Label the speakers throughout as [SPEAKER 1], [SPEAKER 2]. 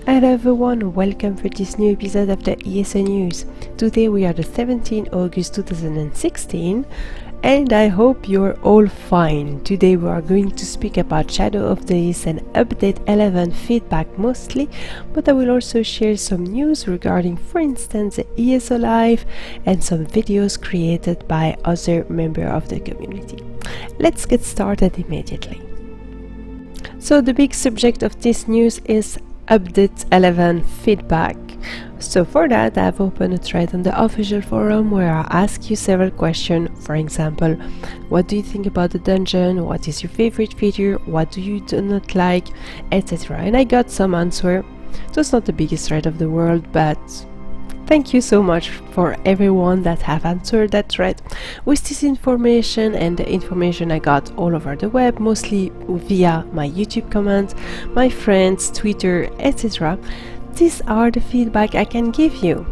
[SPEAKER 1] Hello everyone, welcome for this new episode of the ESO News. Today we are the 17th August 2016 and I hope you're all fine. Today we are going to speak about Shadow of the East and Update 11 Feedback mostly, but I will also share some news regarding, for instance, the ESO Live and some videos created by other members of the community. Let's get started immediately. So the big subject of this news is Update 11 Feedback. So for that I have opened a thread on the official forum where I ask you several questions. For example, what do you think about the dungeon, what is your favorite feature, what do you do not like, etc. And I got some answer. It was not the biggest thread of the world, but thank you so much for everyone that have answered that thread with this information and the information I got all over the web, mostly via my YouTube comments, my friends, Twitter, etc. These are the feedback I can give you.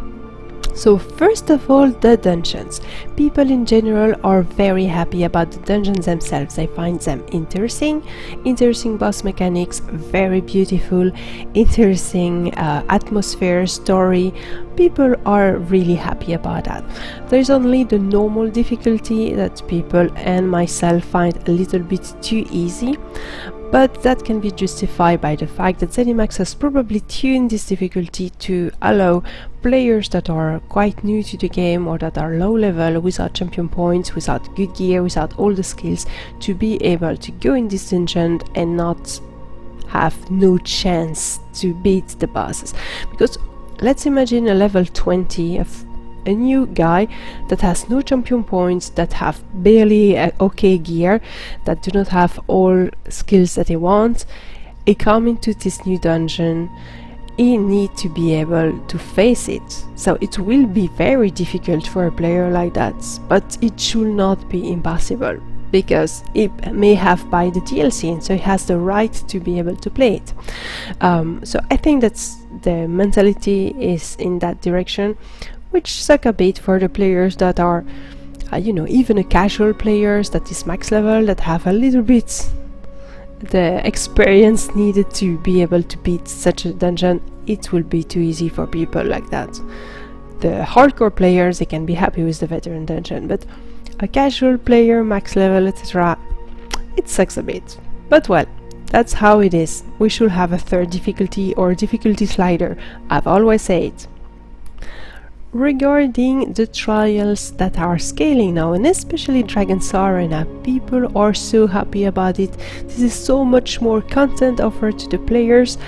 [SPEAKER 1] So first of all, the dungeons. People in general are very happy about the dungeons themselves. I find them interesting boss mechanics, very beautiful, interesting atmosphere, story. People are really happy about that. There's only the normal difficulty that people and myself find a little bit too easy, but that can be justified by the fact that Zenimax has probably tuned this difficulty to allow players that are quite new to the game or that are low level, without champion points, without good gear, without all the skills, to be able to go in this dungeon and not have no chance to beat the bosses. Because let's imagine a level 20 of a new guy that has no champion points, that have barely okay gear, that do not have all skills that he wants. He come into this new dungeon, he need to be able to face it. So it will be very difficult for a player like that, but it should not be impossible, because it may have buy the DLC and so he has the right to be able to play it. So I think that's the mentality is in that direction, which suck a bit for the players that are even a casual players that is max level, that have a little bit the experience needed to be able to beat such a dungeon. It will be too easy for people like that. The hardcore players, they can be happy with the veteran dungeon, but a casual player, max level, etc., it sucks a bit. But well, that's how it is. We should have a third difficulty or difficulty slider, I've always said. Regarding the trials that are scaling now, and especially Dragon's Arena, people are so happy about it. This is so much more content offered to the players.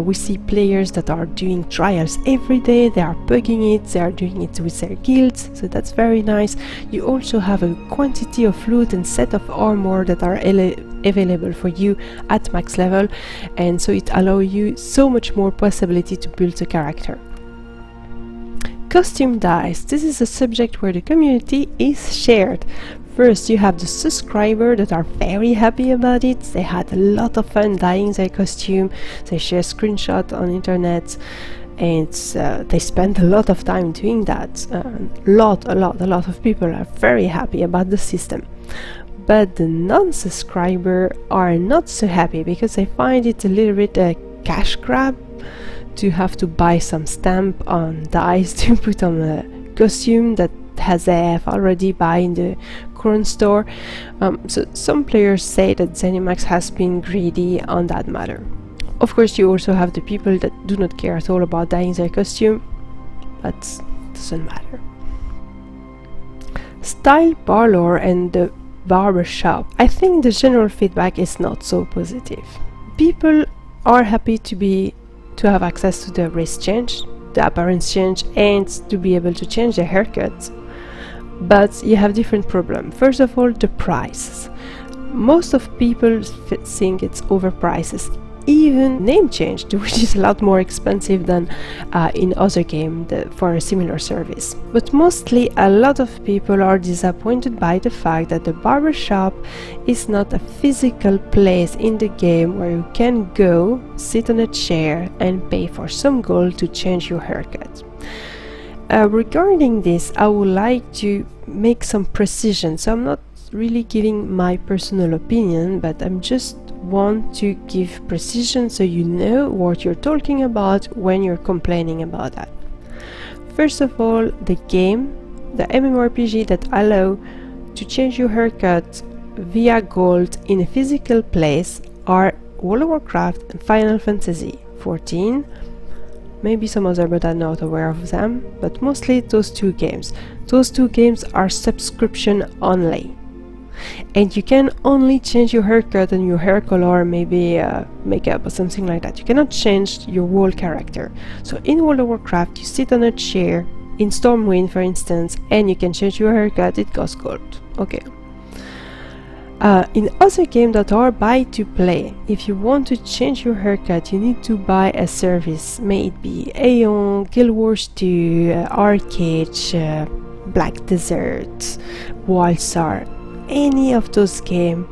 [SPEAKER 1] We see players that are doing trials every day, they are bugging it, they are doing it with their guilds, so that's very nice. You also have a quantity of loot and set of armor that are available for you at max level, and so it allows you so much more possibility to build a character. Costume dyes. This is a subject where the community is shared. First, you have the subscribers that are very happy about it. They had a lot of fun dyeing their costume. They share screenshots on internet, and they spend a lot of time doing that. A lot of people are very happy about the system. But the non-subscribers are not so happy, because they find it a little bit a cash grab to have to buy some stamp on dyes to put on a costume that has already buy in the Crone Store. So some players say that Zenimax has been greedy on that matter. Of course, you also have the people that do not care at all about dyeing their costume, but doesn't matter. Style parlor and the barber shop. I think the general feedback is not so positive. People are happy to have access to the race change, the appearance change, and to be able to change their haircut. But you have different problems. First of all, the price. Most of people think it's overpriced. Even name change, which is a lot more expensive than in other games for a similar service. But mostly a lot of people are disappointed by the fact that the barbershop is not a physical place in the game where you can go, sit on a chair and pay for some gold to change your haircut. Regarding this, I would like to make some precision. So I'm not really giving my personal opinion, but I'm just want to give precision so you know what you're talking about when you're complaining about that. First of all, the MMORPG that allow to change your haircut via gold in a physical place are World of Warcraft and Final Fantasy 14. Maybe some other, but I'm not aware of them, but mostly those two games. Those two games are subscription only, and you can only change your haircut and your hair color, maybe makeup or something like that. You cannot change your whole character. So in World of Warcraft, you sit on a chair in Stormwind, for instance, and you can change your haircut. It costs gold. Okay. In other games that are buy to play, if you want to change your haircut, you need to buy a service. May it be Aeon, Guild Wars 2, Arcade, Black Desert, Wildstar. Any of those games,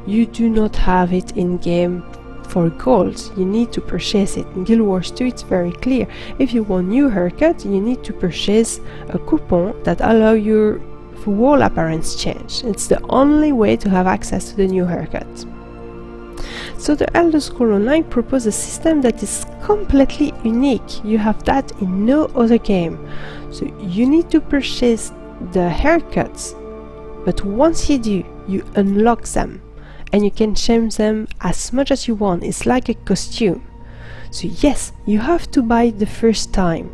[SPEAKER 1] you do not have it in game for gold. You need to purchase it. In Guild Wars 2 it's very clear. If you want new haircut, you need to purchase a coupon that allow your whole appearance change. It's the only way to have access to the new haircut. So the Elder Scrolls Online proposes a system that is completely unique. You have that in no other game. So you need to purchase the haircuts, but once you do, you unlock them and you can change them as much as you want. It's like a costume. So yes, you have to buy it the first time,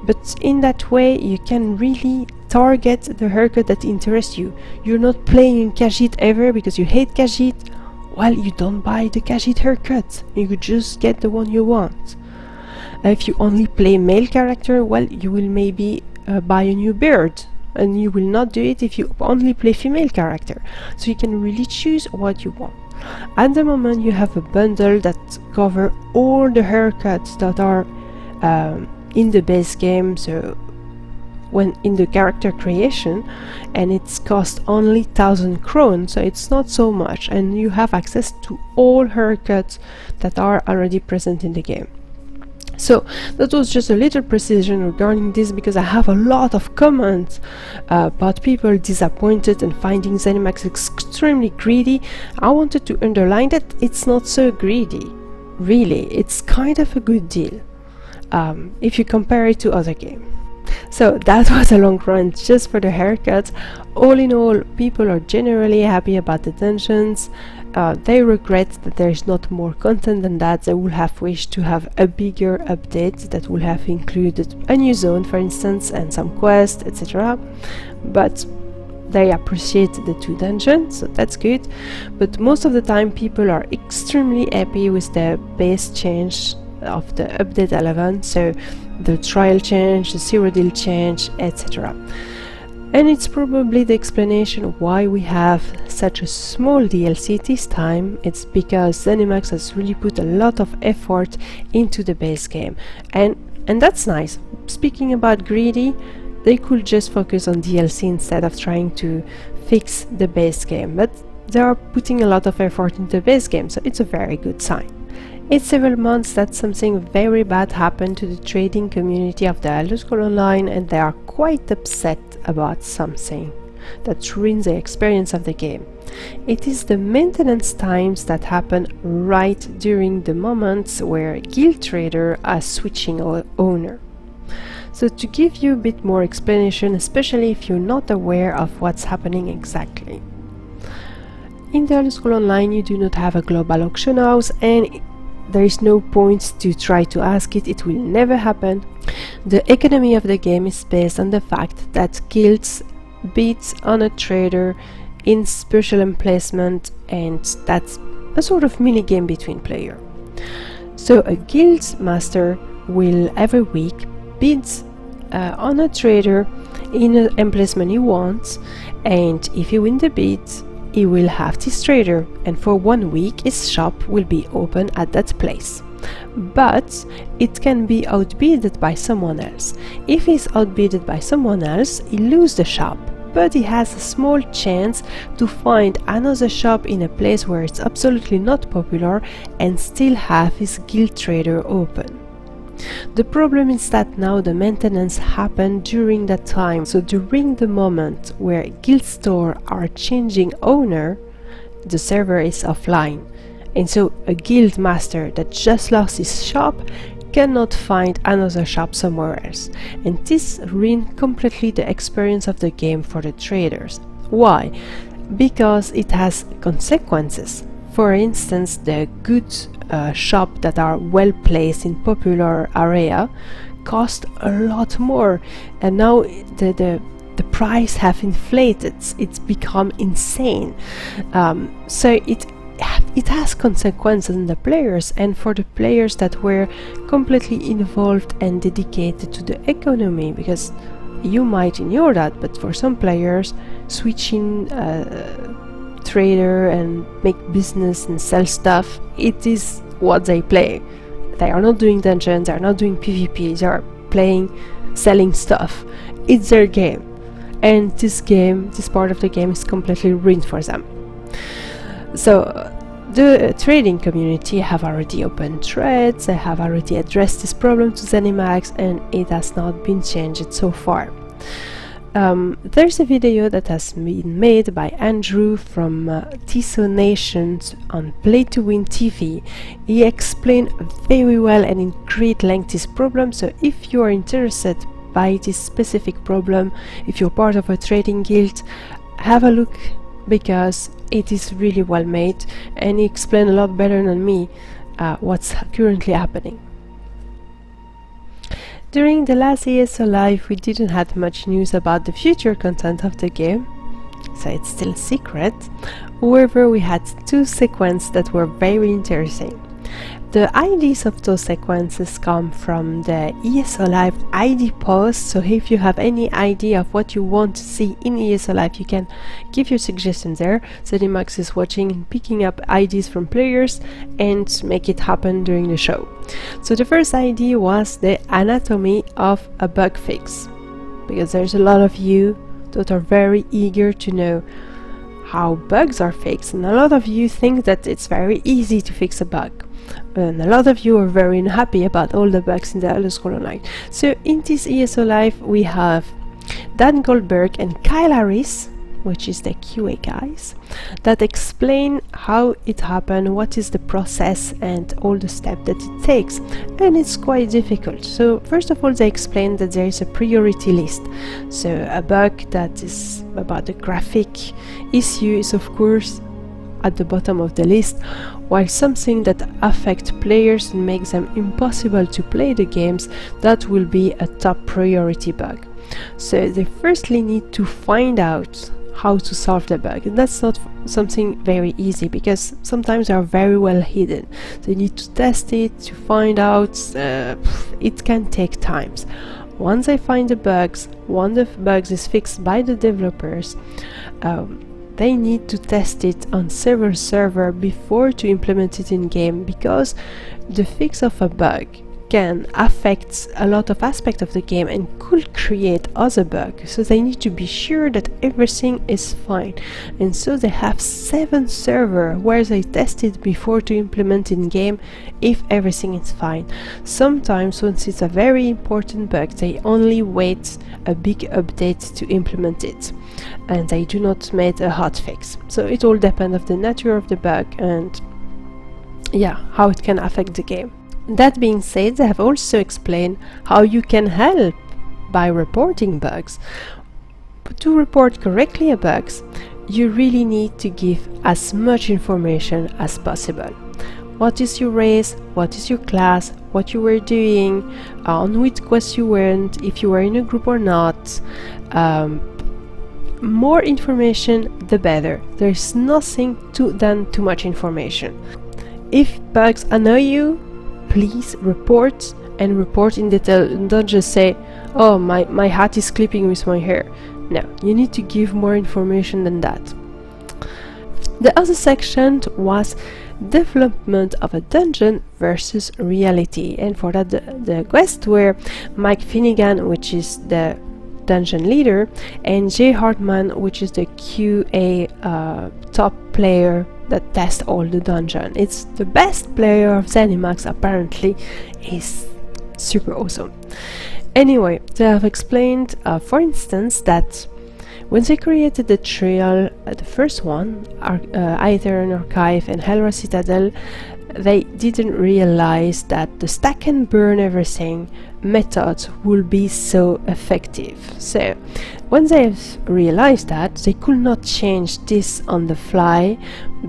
[SPEAKER 1] but in that way you can really target the haircut that interests you. You're not playing in Khajiit ever because you hate Khajiit. Well, you don't buy the Khajiit haircut, you could just get the one you want. If you only play male character, well, you will maybe buy a new beard, and you will not do it if you only play female character. So you can really choose what you want. At the moment you have a bundle that cover all the haircuts that are in the base game, so when in the character creation, and it's cost only 1000 Crone, so it's not so much, and you have access to all haircuts that are already present in the game. So that was just a little precision regarding this, because I have a lot of comments about people disappointed and finding Zenimax extremely greedy. I wanted to underline that it's not so greedy. Really, it's kind of a good deal if you compare it to other games. So that was a long rant just for the haircuts. All in all, people are generally happy about the dungeons. They regret that there is not more content than that. They would have wished to have a bigger update that would have included a new zone, for instance, and some quests, etc. But they appreciate the 2 dungeons, so that's good. But most of the time people are extremely happy with the base change of the Update 11, so the trial change, the zero deal change, etc. And it's probably the explanation why we have such a small DLC this time. It's because Zenimax has really put a lot of effort into the base game, and that's nice. Speaking about greedy, they could just focus on DLC instead of trying to fix the base game, but they are putting a lot of effort into the base game, so it's a very good sign. It's several months that something very bad happened to the trading community of the Elder Scrolls Online, and they are quite upset about something that ruins the experience of the game. It is the maintenance times that happen right during the moments where guild trader are switching owner. So to give you a bit more explanation, especially if you're not aware of what's happening exactly. In the Elder Scrolls Online you do not have a global auction house, and there is no point to try to ask it. It will never happen. The economy of the game is based on the fact that guilds bid on a trader in special emplacement, and that's a sort of mini game between players. So a guild master will every week bid on a trader in an emplacement he wants, and if he wins the bid, he will have this trader, and for 1 week his shop will be open at that place. But it can be outbid by someone else. If he's outbid by someone else, he loses the shop, but he has a small chance to find another shop in a place where it's absolutely not popular and still have his guild trader open. The problem is that now the maintenance happened during that time, so during the moment where guild store are changing owner, the server is offline, And so a guild master that just lost his shop cannot find another shop somewhere else, and this ruined completely the experience of the game for the traders. Why? Because it has consequences. For instance, the good shops that are well placed in popular area cost a lot more, and now the price have inflated. It's become insane. So it has consequences on the players, and for the players that were completely involved and dedicated to the economy, because you might ignore that, but for some players, switching trader and make business and sell stuff, it is what they play. They are not doing dungeons, they are not doing PvP, they are playing, selling stuff. It's their game, and this part of the game is completely ruined for them. So the trading community have already opened threads, they have already addressed this problem to Zenimax, and it has not been changed so far. There's a video that has been made by Andrew from ESO Nations on Play to Win TV. He explained very well and in great length this problem, so if you are interested by this specific problem, if you're part of a trading guild, have a look, because it is really well made, and he explained a lot better than me what's currently happening. During the last ESO live, we didn't have much news about the future content of the game, so it's still a secret. However, we had two sequences that were very interesting. The IDs of those sequences come from the ESO Live ID post, so if you have any idea of what you want to see in ESO Live, you can give your suggestions there. Zenimax is watching and picking up IDs from players and make it happen during the show. So the first ID was the anatomy of a bug fix, because there's a lot of you that are very eager to know how bugs are fixed, and a lot of you think that it's very easy to fix a bug. And a lot of you are very unhappy about all the bugs in the Elder Scrolls Online. So in this ESO Live we have Dan Goldberg and Kyle Harris, which is the QA guys, that explain how it happened, what is the process and all the steps that it takes, and it's quite difficult. So first of all, they explain that there is a priority list. So a bug that is about the graphic issue is of course at the bottom of the list, while something that affects players and makes them impossible to play the games, that will be a top priority bug. So they firstly need to find out how to solve the bug, and that's not something very easy, because sometimes they are very well hidden. They need to test it to find out. It can take times. Once they find the bugs, once the bugs is fixed by the developers, they need to test it on several servers before to implement it in game, because the fix of a bug can affect a lot of aspects of the game and could create other bugs. So they need to be sure that everything is fine, and so they have 7 servers where they test it before to implement in game if everything is fine. Sometimes once it's a very important bug, they only wait a big update to implement it, and they do not make a hotfix. So it all depends on the nature of the bug and how it can affect the game. That being said, they have also explained how you can help by reporting bugs. But to report correctly a bug, you really need to give as much information as possible. What is your race, what is your class, what you were doing, on which quest you went, if you were in a group or not. More information, the better. There's nothing than too much information. If bugs annoy you, please report, and report in detail. Don't just say, oh, my hat is clipping with my hair. No, you need to give more information than that. The other section was development of a dungeon versus reality, and for that the guests were Mike Finnegan, which is the dungeon leader, and Jay Hartman, which is the QA top player that tests all the dungeon. It's the best player of Zenimax, apparently. Is super awesome. Anyway, they have explained, for instance, that When they created the trial, the first one, Aether Archive and Helra Citadel, they didn't realize that the stack and burn everything method will be so effective. So when they've realized that, they could not change this on the fly,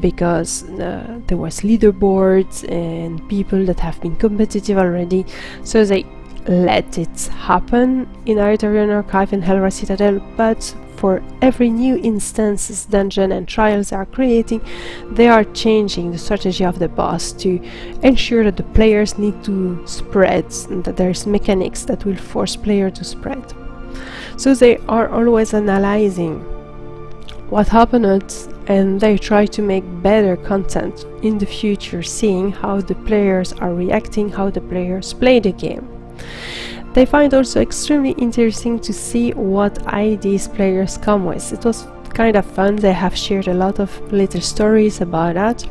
[SPEAKER 1] because there was leaderboards and people that have been competitive already, so they let it happen in Aether Archive and Helra Citadel. But for every new instances, dungeon and trials they are creating, they are changing the strategy of the boss to ensure that the players need to spread, and that there's mechanics that will force player to spread. So they are always analyzing what happened, and they try to make better content in the future, seeing how the players are reacting, how the players play the game. They find also extremely interesting to see what ideas players come with. It was kind of fun. They have shared a lot of little stories about that,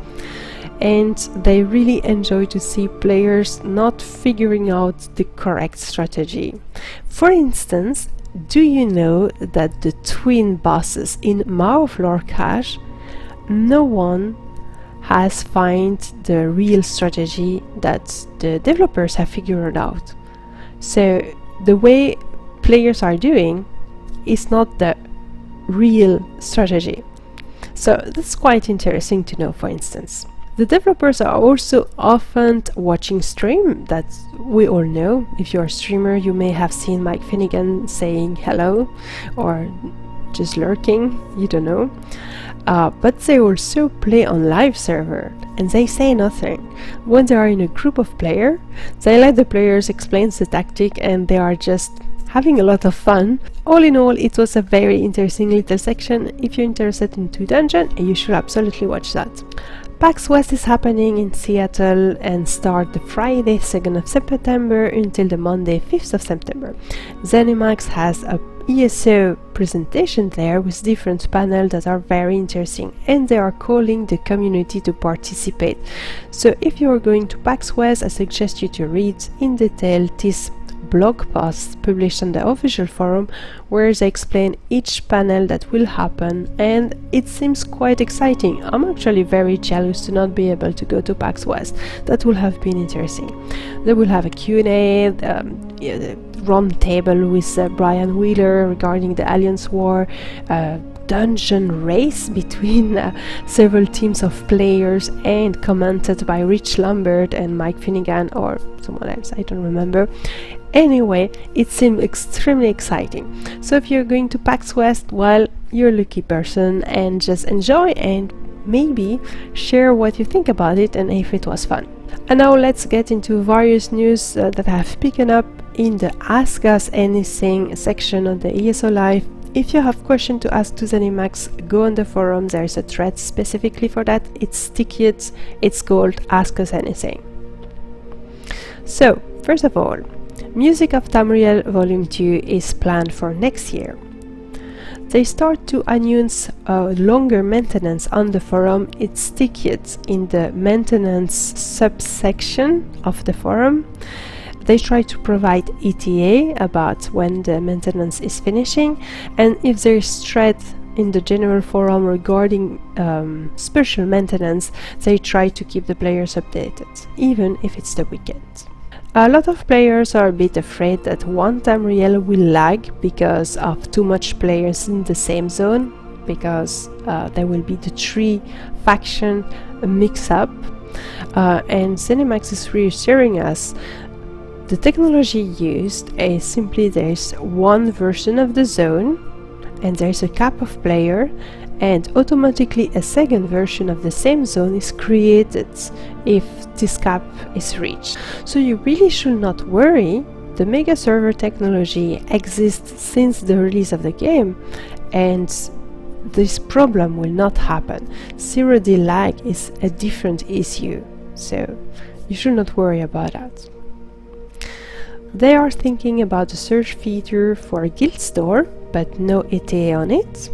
[SPEAKER 1] and they really enjoy to see players not figuring out the correct strategy. For instance, do you know that the twin bosses in Maw of Lorcash, no one has found the real strategy that the developers have figured out? So the way players are doing is not the real strategy. So that's quite interesting to know, for instance. The developers are also often watching stream, that we all know. If you're a streamer, you may have seen Mike Finnegan saying hello, or just lurking, you don't know. But they also play on live server, and they say nothing. When they are in a group of players, they let the players explain the tactic, and they are just having a lot of fun. All in all, it was a very interesting little section. If you're interested in dungeon, you should absolutely watch that. PAX West is happening in Seattle and start the Friday 2nd of September until the Monday 5th of September. Zenimax has a ESO presentation there with different panels that are very interesting, and they are calling the community to participate. So if you are going to PAX West, I suggest you to read in detail this blog post published on the official forum, where they explain each panel that will happen, and it seems quite exciting. I'm actually very jealous to not be able to go to PAX West. That will have been interesting. They will have a Q&A, round table with Brian Wheeler regarding the Alliance War, dungeon race between several teams of players, and commented by Rich Lambert and Mike Finnegan or someone else, I don't remember. Anyway, it seemed extremely exciting. So if you're going to PAX West, well, you're a lucky person, and just enjoy and maybe share what you think about it and if it was fun. And now let's get into various news that I have picked up in the Ask Us Anything section of the ESO Live. If you have questions to ask to Zenimax, go on the forum. There is a thread specifically for that. It's sticky, it's called Ask Us Anything. So, first of all, Music of Tamriel Volume 2 is planned for next year. They start to announce longer maintenance on the forum. It's sticky in the maintenance subsection of the forum. They try to provide ETA about when the maintenance is finishing, and if there is thread in the general forum regarding special maintenance, they try to keep the players updated, even if it's the weekend. A lot of players are a bit afraid that one Tamriel will lag because of too much players in the same zone, because there will be the 3 faction mix-up, and Zenimax is reassuring us. The technology used is simply there's one version of the zone, and there's a cap of player, and automatically a second version of the same zone is created if this cap is reached. So you really should not worry. The mega server technology exists since the release of the game, and this problem will not happen. 0D lag is a different issue, so you should not worry about that. They are thinking about a search feature for a guild store, but no ETA on it.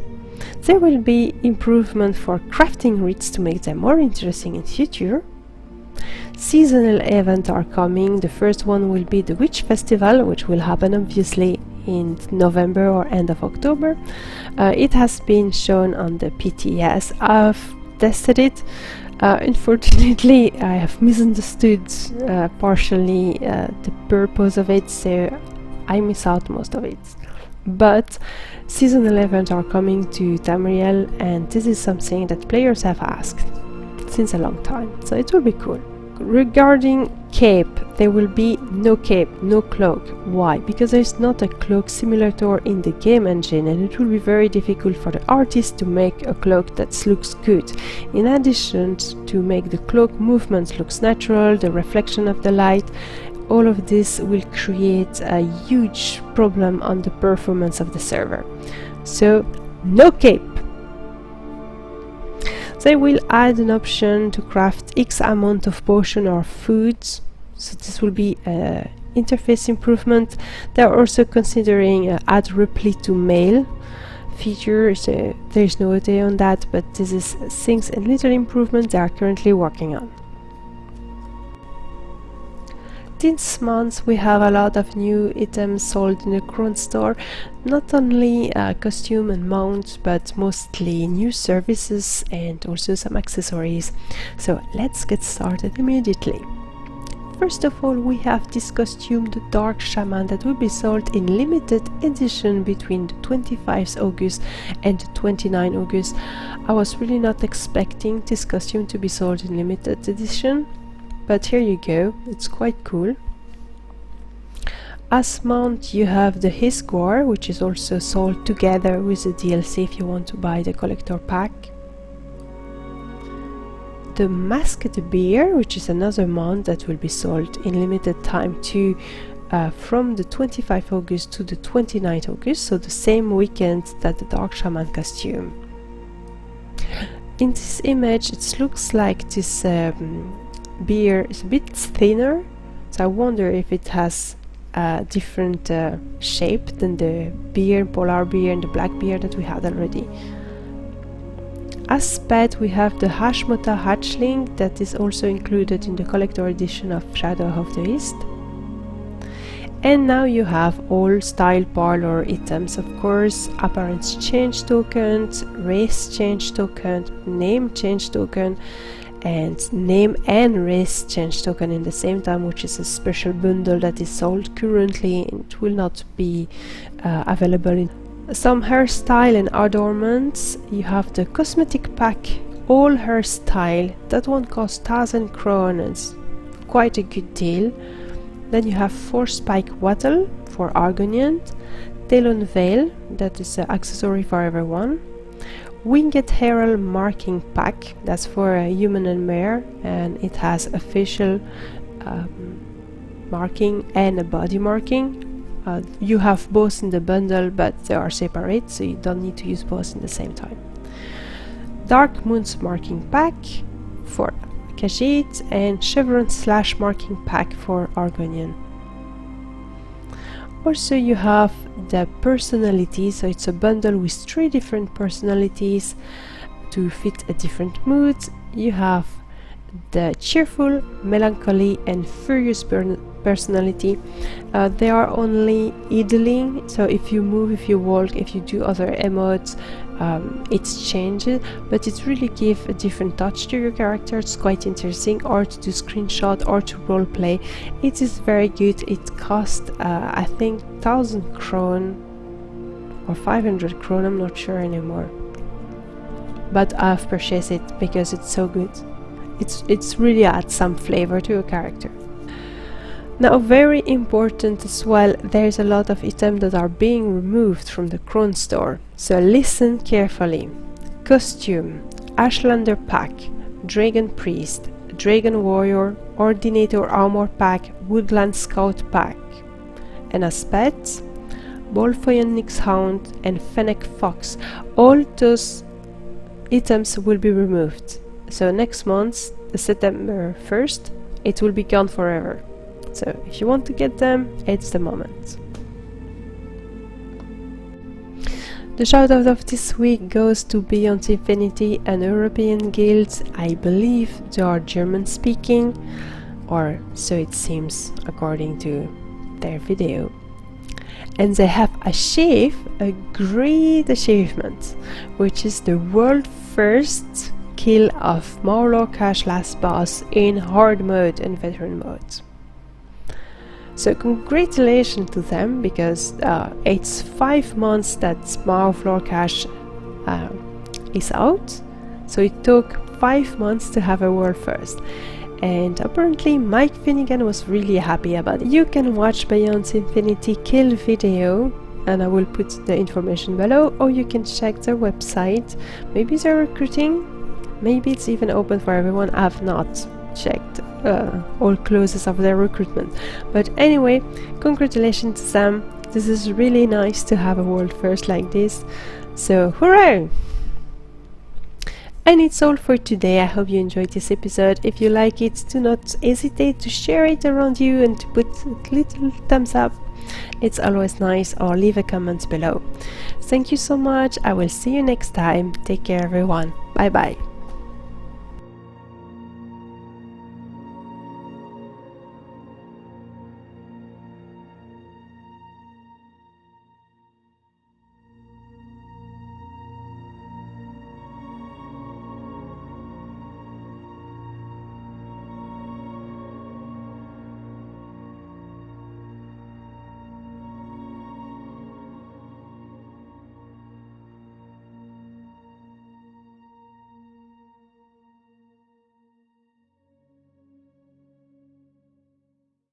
[SPEAKER 1] There will be improvement for crafting rigs to make them more interesting in future. Seasonal events are coming. The first one will be the Witch Festival, which will happen obviously in November or end of October. It has been shown on the PTS. I've tested it. Unfortunately, I have misunderstood partially the purpose of it, so I miss out most of it. But Season 11 are coming to Tamriel, and this is something that players have asked since a long time, so it will be cool. Regarding cape, there will be no cape, no cloak. Why? Because there's not a cloak simulator in the game engine, and it will be very difficult for the artist to make a cloak that looks good. In addition to make the cloak movements looks natural, the reflection of the light, all of this will create a huge problem on the performance of the server. So no cape. They will add an option to craft X amount of potion or foods, so this will be an interface improvement. They are also considering add reply to mail feature, so there's no update on that, but this is things and little improvement they are currently working on. This month we have a lot of new items sold in the Crone Store, not only costume and mounts, but mostly new services and also some accessories. So let's get started immediately. First of all, we have this costume, the Dark Shaman, that will be sold in limited edition between the 25th August and the 29th August. I was really not expecting this costume to be sold in limited edition, but here you go, it's quite cool. As mount you have the Hisgwar, which is also sold together with the DLC if you want to buy the collector pack. The Masked Bear, which is another mount that will be sold in limited time too, from the 25th August to the 29th August, so the same weekend that the Dark Shaman costume. In this image it looks like this beer is a bit thinner, so I wonder if it has a different shape than the beer, polar beer and the black beer that we had already. As pet we have the Hashmota hatchling that is also included in the collector edition of Shadow of the East. And now you have all style parlor items, of course, appearance change tokens, race change token, name change token, and name and race change token in the same time, which is a special bundle that is sold currently and it will not be available in some hairstyle and adornments. You have the cosmetic pack, all hairstyle, that one costs 1000 kronas, quite a good deal. Then you have 4 spike wattle for Argonian, Talon Veil, that is an accessory for everyone, Winged Herald marking pack, that's for a human and mare, and it has a facial marking and a body marking. You have both in the bundle, but they are separate, so you don't need to use both in the same time. Dark Moon's marking pack for Khajiit, and Chevron slash marking pack for Argonian. Also you have the personality, so it's a bundle with 3 different personalities to fit a different mood. You have the cheerful, melancholy and furious personality. They are only idling, so if you move, if you walk, if you do other emotes, it's changed, but it really gives a different touch to your character. It's quite interesting, or to do screenshot or to roleplay. It is very good. It costs I think 1000 krone or 500 krone, I'm not sure anymore, but I've purchased it because it's so good. It's really adds some flavor to a character. Now, very important as well, there's a lot of items that are being removed from the Crone Store, so listen carefully. Costume, Ashlander pack, Dragon Priest, Dragon Warrior, Ordinator armor pack, Woodland Scout pack. And as pets, Bolfoyan Nix Hound and Fennec Fox. All those items will be removed. So next month, September 1st, it will be gone forever. So if you want to get them, it's the moment. The shout out of this week goes to Beyond Infinity, an European guild. I believe they are German speaking, or so it seems according to their video. and they have achieved a great achievement, which is the world first kill of Morlockash last boss in hard mode and veteran mode. So congratulations to them, because it's 5 months that Morlockash is out, so it took 5 months to have a world first. And apparently Mike Finnegan was really happy about it. You can watch Beyond Infinity kill video, and I will put the information below, or you can check their website. Maybe they're recruiting, maybe it's even open for everyone. I've not checked all clauses of their recruitment, but anyway, congratulations to them. This is really nice to have a world first like this, so hooray! And it's all for today. I hope you enjoyed this episode. If you like it, do not hesitate to share it around you and to put a little thumbs up. It's always nice, or leave a comment below. Thank you so much. I will see you next time. Take care, everyone. Bye bye.